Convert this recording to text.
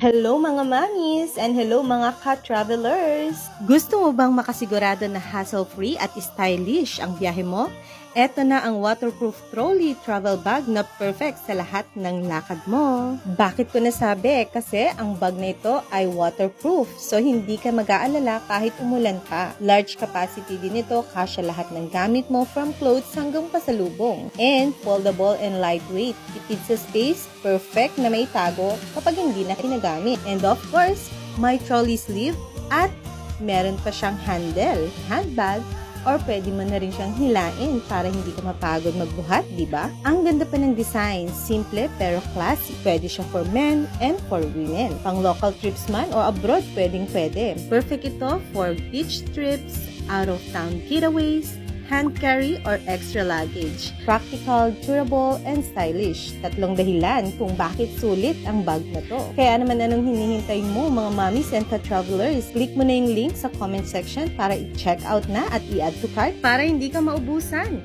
Hello mga mamis and hello mga ka-travelers! Gusto mo bang makasigurado na hassle-free at stylish ang biyahe mo? Eto na ang waterproof trolley travel bag na perfect sa lahat ng lakad mo. Bakit ko nasabi? Kasi ang bag na ito ay waterproof, so hindi ka mag-aalala kahit umulan pa. Large capacity din ito, kasya lahat ng gamit mo from clothes hanggang pasalubong. And foldable and lightweight. Tipid sa space, perfect na may tago kapag hindi na kinagamit. And of course, may trolley sleeve at meron pa siyang handbag, or pwede mo na rin siyang hilain para hindi ka mapagod magbuhat, di ba? Ang ganda pa ng design, simple pero classy. Pwede siya for men and for women. Pang local trips man o abroad, pwede. Perfect ito for beach trips, out-of-town getaways, hand carry or extra luggage. Practical, durable, and stylish. Tatlong dahilan kung bakit sulit ang bag na to. Kaya naman anong hinihintay mo mga mommies and ka-travelers? Click mo na yung link sa comment section para i-check out na at i-add to cart para hindi ka maubusan.